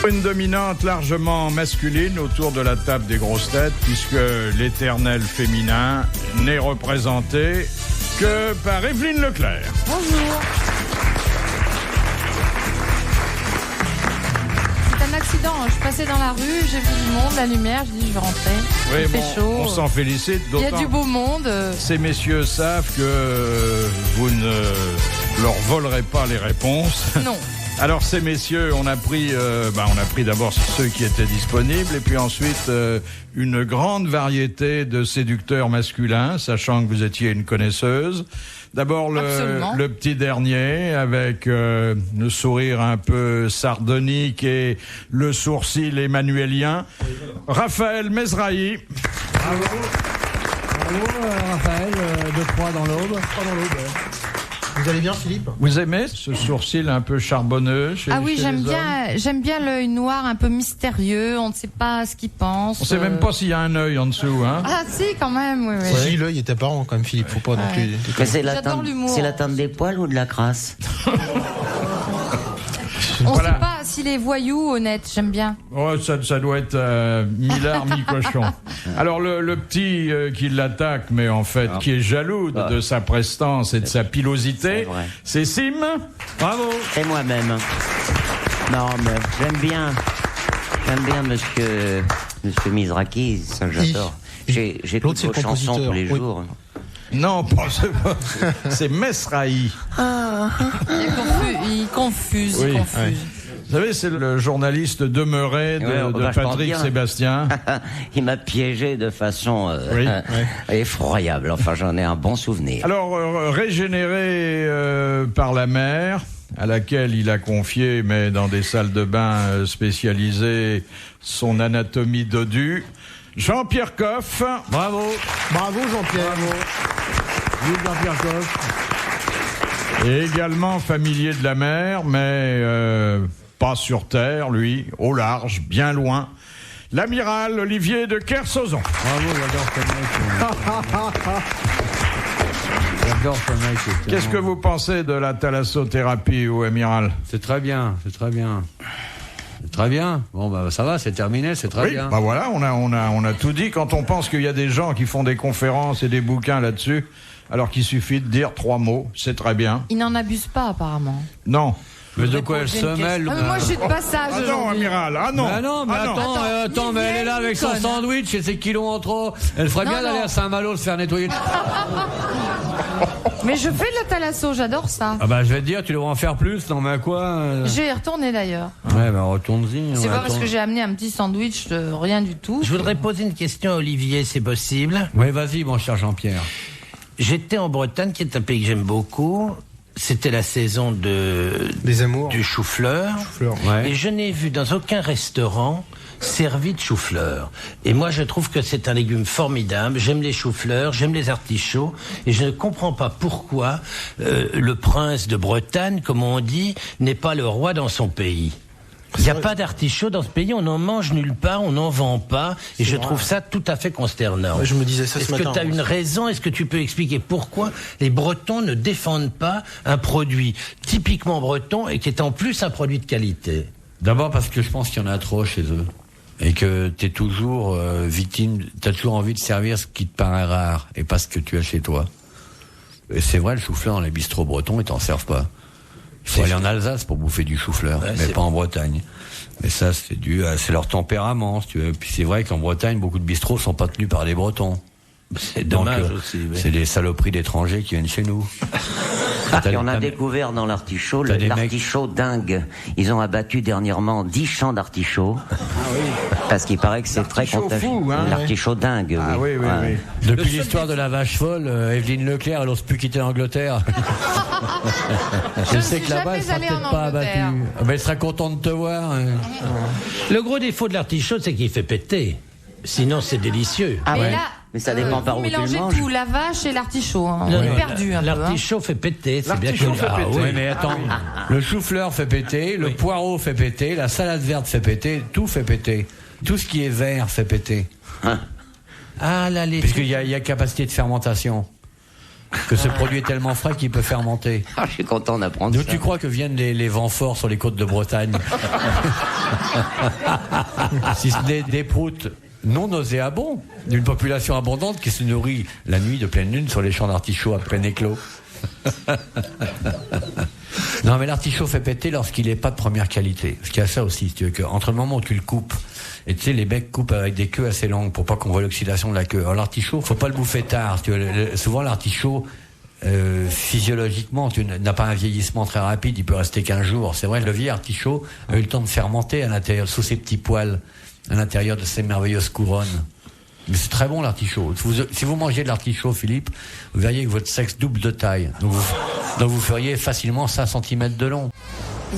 Une dominante largement masculine autour de la table des grosses têtes, puisque l'éternel féminin n'est représenté que par Evelyne Leclerc. Bonjour. C'est un accident, je passais dans la rue, j'ai vu du monde, la lumière, je dis je vais rentrer. Oui, Il fait chaud. On s'en félicite. Il y a du beau monde. Ces messieurs savent que vous ne leur volerez pas les réponses. Non. Alors ces messieurs, on a pris d'abord ceux qui étaient disponibles et puis ensuite une grande variété de séducteurs masculins, sachant que vous étiez une connaisseuse. D'abord le petit dernier avec le sourire un peu sardonique et le sourcil emmanuélien, Raphaël Mezrahi. Bravo. Bravo Raphaël, 2-3 dans l'aube. Vous allez bien, Philippe? Vous aimez ce sourcil un peu charbonneux chez j'aime bien l'œil noir un peu mystérieux, on ne sait pas ce qu'il pense. On sait même pas s'il y a un œil en dessous, hein. Ah si, quand même, oui. Si, l'œil est apparent quand même, Philippe, faut pas non plus... Mais c'est J'adore l'humour. C'est la teinte des poils ou de la crasse? On ne sait pas s'il est voyou ou honnête, j'aime bien. Oh, ça doit être mi-lard, mi-cochon. Alors le petit qui l'attaque, mais en fait qui est jaloux de sa prestance et de sa pilosité, c'est Sim. Bravo. Et moi-même. Non, mais j'aime bien monsieur Mizrahi, ça que j'adore. J'écoute vos chansons tous les jours. Non, c'est Mezrahi. Il confuse. Oui. Vous savez, c'est le journaliste demeuré de Patrick Sébastien. Il m'a piégé de façon effroyable. Enfin, j'en ai un bon souvenir. Alors, régénéré par la mère, à laquelle il a confié, mais dans des salles de bain spécialisées, son anatomie dodue, Jean-Pierre Coff. Bravo. Bravo Jean-Pierre. Bravo. Vive Jean-Pierre Coff. Et également familier de la mer, mais pas sur terre, lui, au large, bien loin. L'amiral Olivier de Kersauzon. Bravo, j'adore ce mec. Qu'est-ce que vous pensez de la thalassothérapie, ou amiral? C'est très bien. Très bien. Bon, bah, ça va, c'est terminé, c'est très bien. Bah voilà, on a tout dit. Quand on pense qu'il y a des gens qui font des conférences et des bouquins là-dessus, alors qu'il suffit de dire 3 mots, c'est très bien. Il n'en abuse pas, apparemment. Non. Mais de quoi elle se mêle? Moi, je suis de passage. Ah non, amiral, ah non. Ah non, mais attends, mais elle est là avec son sandwich et ses kilos en trop. Elle ferait bien d'aller à Saint-Malo se faire nettoyer. Mais je fais de la thalasso, j'adore ça. Ah bah je vais te dire, tu devrais en faire plus, non mais à quoi Je vais y retourner d'ailleurs. Ouais, bah retourne-y. C'est pas parce que j'ai amené un petit sandwich de rien du tout. Je voudrais poser une question à Olivier, c'est possible? Oui, vas-y, mon cher Jean-Pierre. J'étais en Bretagne, qui est un pays que j'aime beaucoup. C'était la saison des amours. Du chou-fleur. Ouais. Et je n'ai vu dans aucun restaurant servi de chou-fleur. Et moi, je trouve que c'est un légume formidable. J'aime les choux-fleurs, j'aime les artichauts. Et je ne comprends pas pourquoi le prince de Bretagne, comme on dit, n'est pas le roi dans son pays. Il n'y a pas d'artichaut dans ce pays, on n'en mange nulle part, on n'en vend pas, et je trouve ça tout à fait consternant. Ouais, je me disais ça ce matin. Est-ce que tu as une raison? Est-ce que tu peux expliquer pourquoi les Bretons ne défendent pas un produit typiquement breton et qui est en plus un produit de qualité? D'abord parce que je pense qu'il y en a trop chez eux. Et que t'es toujours victime, t'as toujours envie de servir ce qui te paraît rare, et pas ce que tu as chez toi. Et c'est vrai, le chou-fleur dans les bistrots bretons, ils t'en servent pas. Il faut aller en Alsace pour bouffer du chou-fleur, mais pas en Bretagne. Mais ça, c'est leur tempérament, si tu veux. Puis c'est vrai qu'en Bretagne, beaucoup de bistrots sont pas tenus par des Bretons. C'est dommage aussi. Oui. C'est des saloperies d'étrangers qui viennent chez nous. Et on a découvert dans l'artichaut l'artichaut dingue. Ils ont abattu dernièrement 10 champs d'artichauts. Ah oui. Parce qu'il paraît que c'est très contagieux. L'artichaut dingue. Ah oui. Depuis l'histoire de la vache folle, Evelyne Leclerc, elle n'ose plus quitter l'Angleterre. Je sais que là-bas, elle sera peut-être pas abattue. Mais elle sera contente de te voir. Le gros défaut de l'artichaut, c'est qu'il fait péter. Sinon, c'est délicieux. Ah ouais. Là, mais ça dépend par où tu le manges. mélangez tout, la vache et l'artichaut. On est perdu un peu. L'artichaut fait péter, c'est bien connu. Oui, mais attends, le chou-fleur fait péter, le poireau fait péter, la salade verte fait péter, tout fait péter. Tout ce qui est vert fait péter. Ah là, les puisqu'il y a capacité de fermentation. Que ce produit est tellement frais qu'il peut fermenter. Ah, je suis content d'apprendre D'où ça. tu crois que viennent les vents forts sur les côtes de Bretagne? Si ce n'est des proutes non nauséabonds d'une population abondante qui se nourrit la nuit de pleine lune sur les champs d'artichauts à plein éclos. Non, mais l'artichaut fait péter lorsqu'il n'est pas de première qualité. Parce qu'il y a ça aussi, si tu veux, que entre le moment où tu le coupes, et tu sais, les becs coupent avec des queues assez longues pour pas qu'on voit l'oxydation de la queue. Alors l'artichaut, faut pas le bouffer tard. Si tu veux, souvent l'artichaut, physiologiquement, tu n'as pas un vieillissement très rapide, il peut rester 15 jours. C'est vrai, le vieil artichaut a eu le temps de fermenter à l'intérieur, sous ses petits poils, à l'intérieur de ces merveilleuses couronnes. Mais c'est très bon l'artichaut. Si vous mangez de l'artichaut, Philippe, vous verriez que votre sexe double de taille. Donc vous feriez facilement 5 cm de long.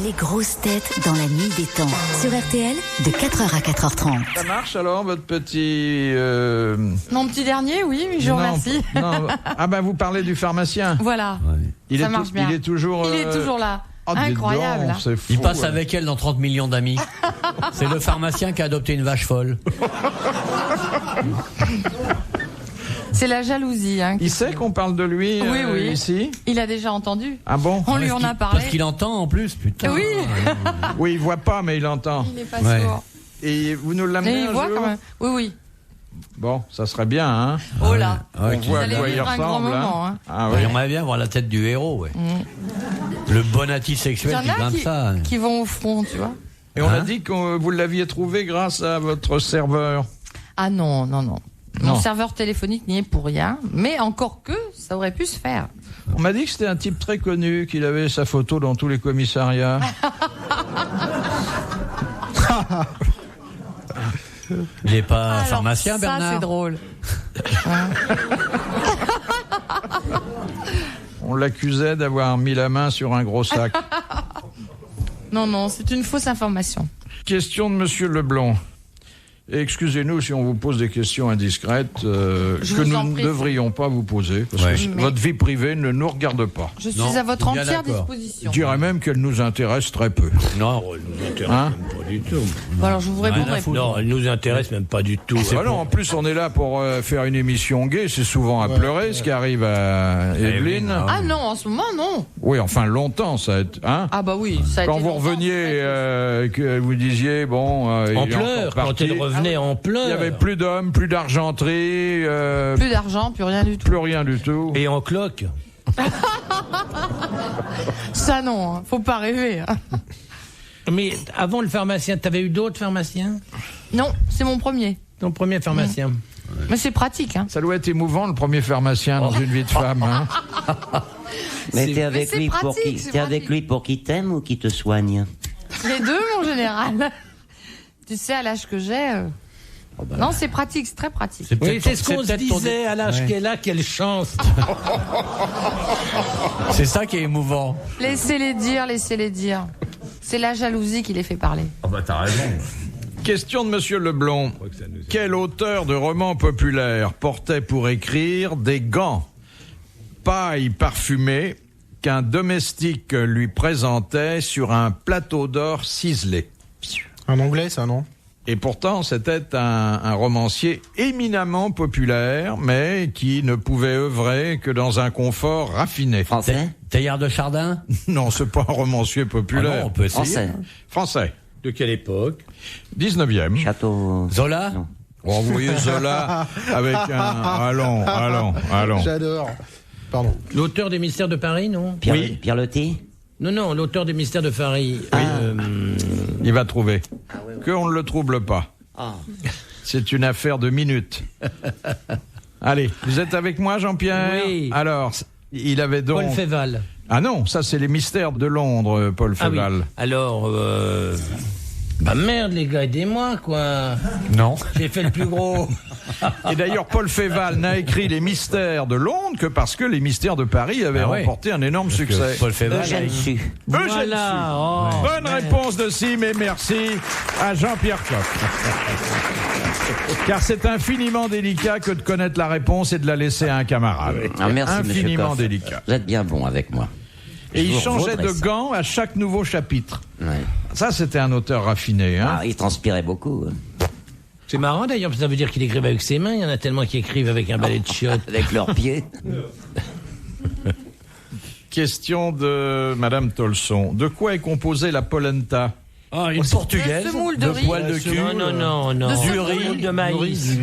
Les grosses têtes dans la nuit des temps. Sur RTL, de 4h à 4h30. Ça marche alors, votre petit... Mon petit dernier, oui, mais je vous remercie. Non. Ah ben vous parlez du pharmacien. Voilà, Ouais. ça marche bien. Il est toujours... Il est toujours là. Oh, dis incroyable. donc, c'est fou, Il passe ouais. avec elle dans 30 millions d'amis. C'est le pharmacien qui a adopté une vache folle. C'est la jalousie. Hein, Il sait qu'on parle de lui oui. ici? Il a déjà entendu. Ah bon? On lui en a parlé. Parce qu'il entend en plus, putain. Oui. Oui, il voit pas, mais il entend. Il n'est pas Ouais. sourd. Et vous nous Mais l'amenez il un voit jour? quand même. Oui. Bon, ça serait bien, hein? Oh là. Ouais, On voit à allez quoi il vivre un grand ressemble, moment, hein. Ah Ouais, oui. J'aimerais bien voir la tête du héros, ouais. Le bonati Il y sexuel en qui a grimpe ça. qui vont au front, tu vois. Et on a Hein? dit que vous l'aviez trouvé grâce à votre serveur. Ah non. Non. Mon serveur téléphonique n'y est pour rien, mais encore que ça aurait pu se faire. On m'a dit que c'était un type très connu, qu'il avait sa photo dans tous les commissariats. Il n'est pas Alors, pharmacien, ça, Bernard? c'est drôle. On l'accusait d'avoir mis la main sur un gros sac. Non, c'est une fausse information. Question de Monsieur Leblond. Et excusez-nous si on vous pose des questions indiscrètes que vous nous en ne prie. devrions pas vous poser, parce Ouais. que Mais- votre vie privée ne nous regarde pas. Je suis Non, à votre bien entière d'accord. Je disposition. dirais même qu'elle nous intéresse très peu. Non. Hein? Pas du tout. Bon, alors je vous Rien à répondrai. foutre. Non, elle nous intéresse même pas du tout. Ah non, en plus on est là pour faire une émission gay, c'est souvent à pleurer ce qui arrive à Evelyne. Ah non, en ce moment, non. Oui, enfin longtemps ça a été, hein? Ah bah oui, ça a Quand été vous longtemps, reveniez, que vous disiez, bon... il En est encore pleurs, quand parti. elle revenait en pleurs. Il n'y avait plus d'hommes, plus d'argenterie, Plus d'argent, plus rien du tout. plus rien du tout. Et en cloque. Ça non, hein, faut pas rêver. Hein. Mais avant le pharmacien, t'avais eu d'autres pharmaciens? Non, c'est mon premier. Ton premier pharmacien. Mais c'est pratique. Hein. Ça doit être émouvant, le premier pharmacien dans une vie de femme. Hein. Mais t'es avec, c'est lui pour pratique, qui c'est t'es avec pratique. lui pour qui t'aime ou qui te soigne? Les deux, mon général. Tu sais, à l'âge que j'ai... Non, c'est pratique, c'est très pratique. C'est Oui, peut-être c'est ton- ce qu'on se peut-être ton- disait à l'âge Ouais. qu'elle a, quelle chance. C'est ça qui est émouvant. Laissez-les dire. C'est la jalousie qui les fait parler. Oh bah t'as raison. Question de Monsieur Leblond. Quel auteur de romans populaires portait pour écrire des gants, paille parfumée, qu'un domestique lui présentait sur un plateau d'or ciselé? Un anglais, ça, non? Et pourtant, c'était un romancier éminemment populaire, mais qui ne pouvait œuvrer que dans un confort raffiné. Français? Teilhard de Chardin? Non, c'est pas un romancier Ah populaire. non, on peut essayer. Français. Français. De quelle époque? 19e. Château. Zola? Non. Oh, vous voyez Zola avec un... Allons. J'adore. Pardon. L'auteur des Mystères de Paris, non? Pierre, Oui. Pierre Loti? Non, l'auteur des Mystères de Paris. Il va trouver. Qu'on ne le trouble pas. Ah. C'est une affaire de minutes. Allez, vous êtes avec moi, Jean-Pierre? Oui. Alors, il avait donc... Paul Féval. Ah non, ça c'est les mystères de Londres, Paul Ah oui. Féval. Alors, bah merde les gars, aidez-moi quoi. Non. J'ai fait le plus gros. Et d'ailleurs, Paul Féval n'a écrit les mystères de Londres que parce que les mystères de Paris avaient Ah ouais. remporté un énorme succès. Paul Féval. Eugène Sue. Eugène Voilà. Sue. Oh. Bonne réponse de Sim et merci à Jean-Pierre Coq. Car c'est infiniment délicat que de connaître la réponse et de la laisser à un camarade. Ah, merci, monsieur Infiniment Coff. délicat. Vous êtes bien bon avec moi. Et il vous changeait de redresse. gants à chaque nouveau chapitre. Ouais. Ça, c'était un auteur raffiné. Hein. Ah, il transpirait beaucoup. C'est marrant d'ailleurs, parce que ça veut dire qu'il écrivait avec ses mains. Il y en a tellement qui écrivent avec un balai de chiottes. Avec leurs pieds. Question de Madame Tolson. De quoi est composée la polenta? Une portugaise, de semoule de riz. poils de cul, Non. du riz, semoule de maïs,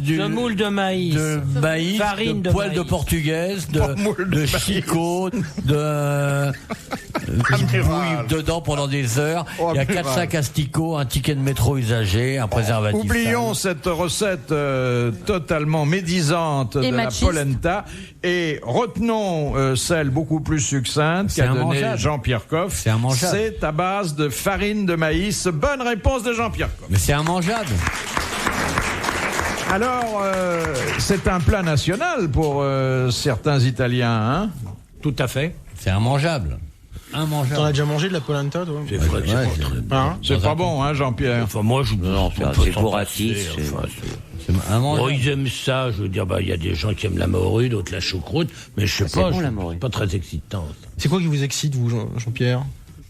semoule de maïs, de maïs, farine de de poils maïs. de portugaise, de chicot, de bouille dedans pendant des heures. Il y a 4-5 asticots, un ticket de métro usagé, un préservatif. Oublions cette recette totalement médisante Et de machiste. la polenta et retenons celle beaucoup plus succincte qu'a donnée immangeable. Jean-Pierre Coff. C'est immangeable. C'est à base de farine de maïs. Bonne réponse de Jean-Pierre Coff. Mais c'est immangeable. Alors, c'est un plat national pour certains Italiens, hein? Tout à fait. C'est immangeable. T'en as déjà mangé de la polenta, toi? C'est vrai, c'est Ouais, pas très- Hein? C'est pas bon, hein, Jean-Pierre? Enfin, moi, je Non, on peut c'est s'en bourratif, passer, c'est- enfin, C'est immangeable. ils aiment ça, je veux dire, il y a des gens qui aiment la morue, d'autres la choucroute, mais je sais C'est pas, bon, la morue. c'est pas très excitant. C'est quoi qui vous excite, vous, Jean-Pierre?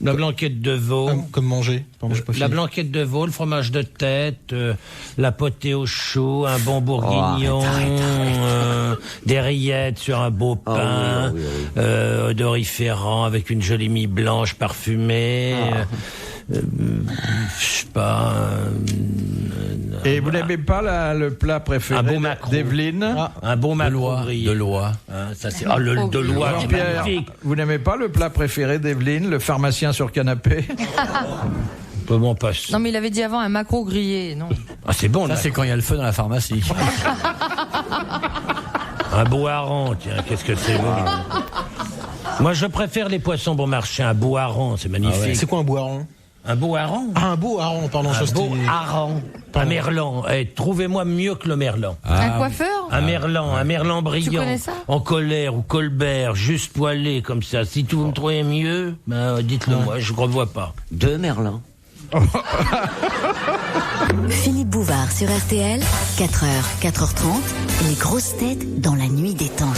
La blanquette de veau. Comme manger. Pardon, j'ai pas La fini. blanquette de veau, le fromage de tête, la potée au chou, un bon bourguignon, des rillettes sur un beau pain, odoriférant avec une jolie mie blanche parfumée. Je sais pas. Et vous n'aimez pas le plat préféré Un bon maquereau. d'Evelyne? Un bon maquereau grillé. De loi. Hein, ça c'est le de loi, c'est Jean-Pierre, magnifique. vous n'aimez pas le plat préféré d'Evelyne, le pharmacien sur canapé? Comment passe? Non, mais il avait dit avant un maquereau grillé, non? Ah, c'est bon, Ça, là. c'est quand il y a le feu dans la pharmacie. Un beau hareng, tiens, qu'est-ce que c'est bon. Moi, je préfère les poissons bon marché, un beau hareng, c'est magnifique. C'est quoi un beau hareng? Un beau hareng? Ah, un beau hareng, pardon. ça, Un c'était- beau hareng. Un merlan. Eh, trouvez-moi mieux que le merlan. Un coiffeur? Un merlan brillant. connais ça? En colère ou colbert, juste poilé comme ça. Si vous me trouvez mieux, ben, dites-le moi, je ne revois pas. 2 Merlin. Philippe Bouvard sur RTL, 4h, 4h30, les grosses têtes dans la nuit des temps.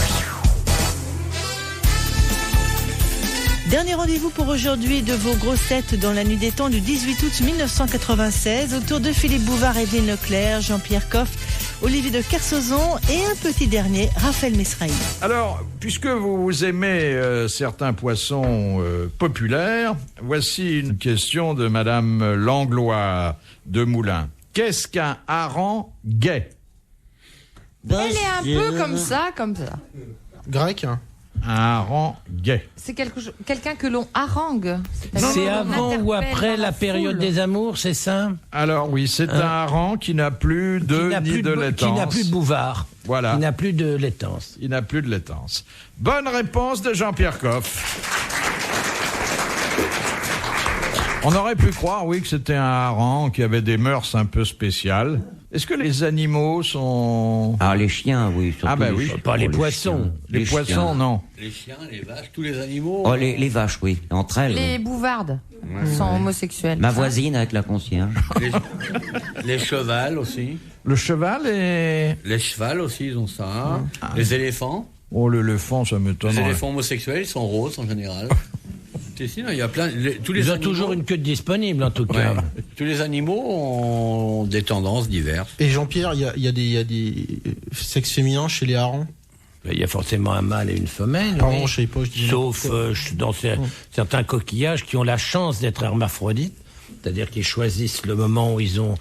Dernier rendez-vous pour aujourd'hui de vos grosses têtes dans la nuit des temps du 18 août 1996 autour de Philippe Bouvard, Evelyne Leclerc, Jean-Pierre Coff, Olivier de Kersauzon et un petit dernier, Raphaël Mesrahi. Alors, puisque vous aimez certains poissons populaires, voici une question de Madame Langlois de Moulins. Qu'est-ce qu'un hareng gai? Elle est un peu comme ça. Grec, hein? Un hareng gai. C'est quelqu'un que l'on harangue. C'est-à-dire C'est que l'on avant ou interpelle après dans la période foule. des amours, c'est ça? Alors oui, c'est un hareng qui n'a plus d'œufs ni de laitance. Qui n'a plus de bouvard. Voilà. Qui n'a plus de laitance. Il n'a plus de laitance. Bonne réponse de Jean-Pierre Coff. On aurait pu croire, oui, que c'était un hareng qui avait des mœurs un peu spéciales. Est-ce que les animaux sont... Ah, les chiens, oui. Surtout Ah, bah oui. Pas les chiens. poissons. Les poissons, chiens. non. Les chiens, les vaches, tous les animaux. Oh, les vaches, oui. Entre elles. Les bouvardes sont homosexuels. Ma voisine avec la concierge. Les chevals aussi. Le cheval et... Les chevals aussi, ils ont ça. Les éléphants. Oh, l'éléphant, ça Les m'étonnerait. éléphants homosexuels, ils sont roses en général. Sinon, il y a plein. Tous les Ils ont animaux, toujours une queue de disponible, en tout Ouais. cas. Tous les animaux ont des tendances diverses. Et Jean-Pierre, il y a des sexes féminins chez les harengs? Il y a forcément un mâle et une femelle. Pardon, oui. je sais pas, je dis Sauf dans certains coquillages qui ont la chance d'être hermaphrodites, c'est-à-dire qu'ils choisissent le moment où ils ont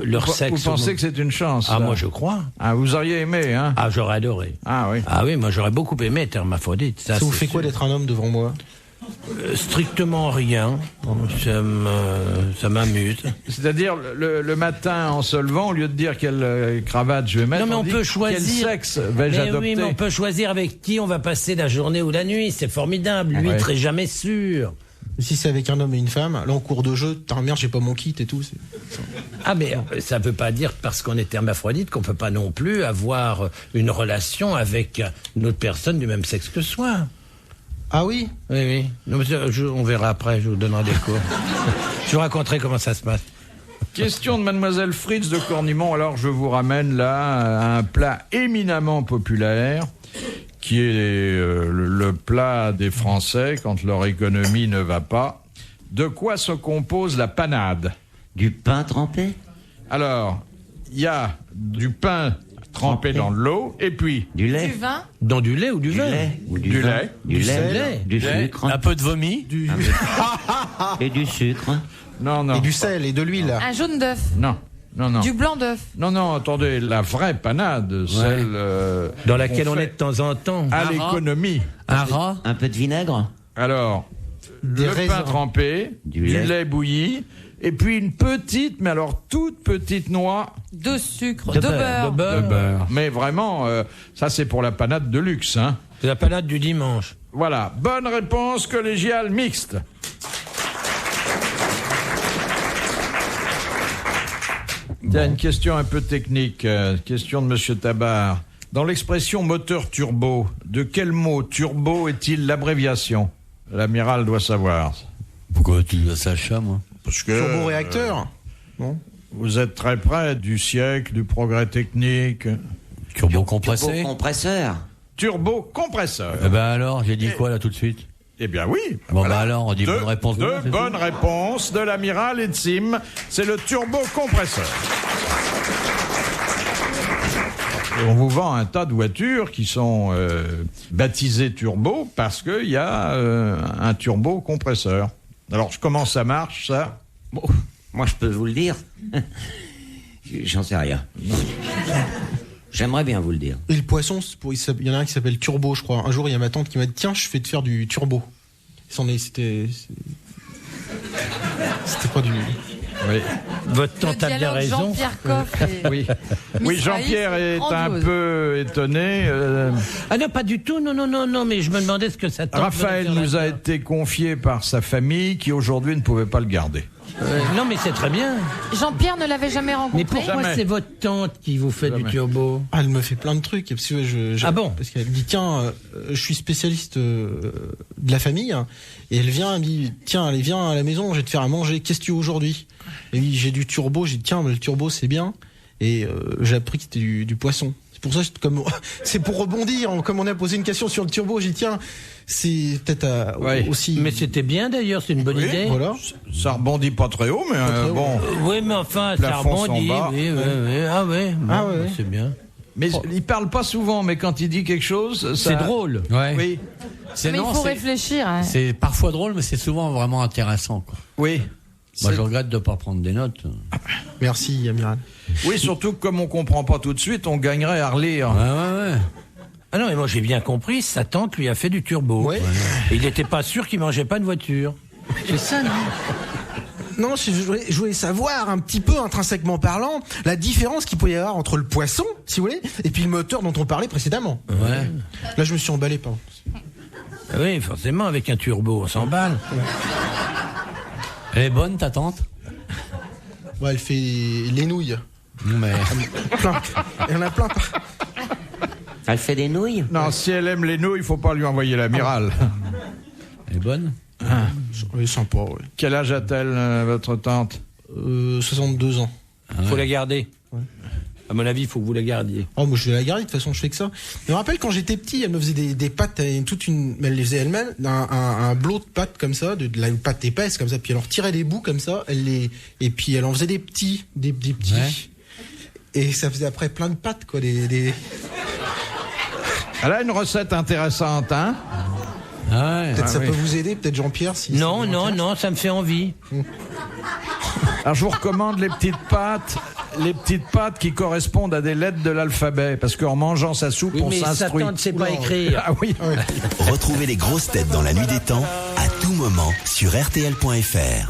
leur sexe. Vous pensez que c'est une chance? Ah, ça moi je crois. Ah, vous auriez aimé, hein? Ah, j'aurais adoré. Ah oui. Ah oui, moi j'aurais beaucoup aimé être hermaphrodite. Ça vous fait quoi d'être un homme devant moi? Strictement rien. Ça m'amuse. C'est-à-dire, le matin, en se levant, au lieu de dire quelle cravate je vais mettre, Non, mais on dit peut choisir. quel sexe vais-je Mais adopter. oui, mais on peut choisir avec qui on va passer la journée ou la nuit. C'est formidable. Ouais. L'huître est jamais sûr. Si c'est avec un homme et une femme, là en cours de jeu, putain merde, j'ai pas mon kit et tout. Ah, mais ça veut pas dire parce qu'on est hermaphrodite qu'on peut pas non plus avoir une relation avec une autre personne du même sexe que soi. Ah oui? Oui, oui. Non, mais on verra après, je vous donnerai des cours. Je vous raconterai comment ça se passe. Question de Mademoiselle Fritz de Cornimont. Alors, je vous ramène là à un plat éminemment populaire qui est le plat des Français quand leur économie ne va pas. De quoi se compose la panade? Du pain trempé? Alors, il y a du pain trempé dans de l'eau, et puis Du lait. Du vin. Dans du lait ou du vin? du lait. Du sel. lait. Du sucre. Un peu de vomi. Et du sucre. Non. Et du sel et de l'huile. Un jaune d'œuf. Non. Du blanc d'œuf. Non, attendez, la vraie panade, celle Dans laquelle qu'on on fait est de temps en temps. à Un rat. l'économie. Un rat. Un peu de vinaigre. Alors, Des le raisins. pain trempé, Du du lait. lait bouilli, et puis une petite, mais alors toute petite noix De sucre. De De beurre. beurre. De beurre. Mais vraiment, ça c'est pour la panade de luxe. Hein. C'est la panade du dimanche. Voilà, bonne réponse collégiale mixte. Tiens, une question un peu technique, question de Monsieur Tabar. Dans l'expression moteur turbo, de quel mot turbo est-il l'abréviation? L'amiral doit savoir. Pourquoi tu dis ça, chat, moi? Parce que Turbo-réacteur. Non. vous êtes très près du siècle, du progrès technique. Turbo compressé. Compresseur. Turbo-compresseur. Eh ben alors, j'ai dit quoi là tout de suite? Eh bien oui. Bon bah alors, on dit Deux bonne réponse. bonnes réponses de l'amiral et de Sim. C'est le turbo-compresseur. Et on vous vend un tas de voitures qui sont baptisées turbo parce qu'il y a un turbo-compresseur. Alors comment ça marche ça? Bon, moi je peux vous le dire. J'en sais rien. J'aimerais bien vous le dire. Et le poisson, il y en a un qui s'appelle Turbo, je crois. Un jour, il y a ma tante qui m'a dit tiens, je vais te faire du turbo. C'était pas du. Oui. Votre tante a bien raison. Jean-Pierre Coff et Oui, Miss Jean-Pierre Raïs, est un grandiose. peu étonné. Ah non, pas du tout. Non, mais je me demandais ce que ça tente. Raphaël nous a été confié par sa famille qui aujourd'hui ne pouvait pas le garder. Non, mais c'est très bien. Jean-Pierre ne l'avait jamais Mais rencontré. pourquoi Jamais. c'est votre tante qui vous fait du Jamais. turbo? Ah, elle me fait plein de trucs. Parce que Ah bon? Parce qu'elle me dit tiens, je suis spécialiste de la famille. Et elle vient, elle me dit tiens, allez, viens à la maison, je vais te faire à manger. Qu'est-ce que tu veux aujourd'hui? Et oui, j'ai du turbo. J'ai dit tiens, mais le turbo c'est bien. Et j'ai appris que c'était du poisson. C'est pour ça, c'est pour rebondir. Comme on a posé une question sur le turbo, j'ai dit tiens, c'est peut-être aussi. Mais c'était bien d'ailleurs, c'est une bonne idée. Voilà. Ça rebondit pas très haut, mais très haut. bon. Oui, mais enfin, ça Plafond s'en rebondit. bat. Oui. Ah ouais. Bon, Ah ouais. C'est bien. Mais il parle pas souvent, mais quand il dit quelque chose, ça... C'est drôle. Ouais. Oui, C'est Mais il faut réfléchir. Hein. C'est parfois drôle, mais c'est souvent vraiment intéressant, quoi. oui. Moi, C'est- je regrette de pas prendre des notes. Merci, amiral. Oui, surtout que comme on comprend pas tout de suite, on gagnerait à relire. Ouais. Ah non, mais moi j'ai bien compris, sa tante lui a fait du turbo. Ouais. Et il n'était pas sûr qu'il mangeait pas de voiture. C'est ça, non? Non, je voulais savoir un petit peu, intrinsèquement parlant, la différence qu'il peut y avoir entre le poisson, si vous voulez, et puis le moteur dont on parlait précédemment. Ouais. Là, je me suis emballé, pardon. Ah oui, forcément, avec un turbo, on s'emballe. Elle est bonne, ta tante? Ouais, elle fait les nouilles. Mais Plein. Il y en a plein. Elle fait des nouilles. Non, si elle aime les nouilles, il faut pas lui envoyer l'amiral. elle est bonne. Elle est sympa, ouais. Quel âge a-t-elle, votre tante? 62 ans. Faut la garder. À mon avis, il faut que vous la gardiez. Oh, moi, je vais la garder, de toute façon, je fais que ça. Je me rappelle quand j'étais petit, elle me faisait des pâtes, elle les faisait elle-même, un blot de pâtes comme ça, de la pâte épaisse comme ça, puis elle en retirait les bouts comme ça, et puis elle en faisait des petits. Ouais. Et ça faisait après plein de pâtes, quoi, des... Elle a une recette intéressante, hein? Ah ouais. Peut-être ça oui. peut vous aider, peut-être Jean-Pierre, si... Non, ça vous non, intéresse. non, ça me fait envie. Alors je vous recommande les petites pâtes qui correspondent à des lettres de l'alphabet, parce qu'en mangeant sa soupe, Oui, on mais sa s'instruit. tante ne sait pas écrire. Ah oui. Retrouvez les grosses têtes dans la nuit des temps à tout moment sur RTL.fr.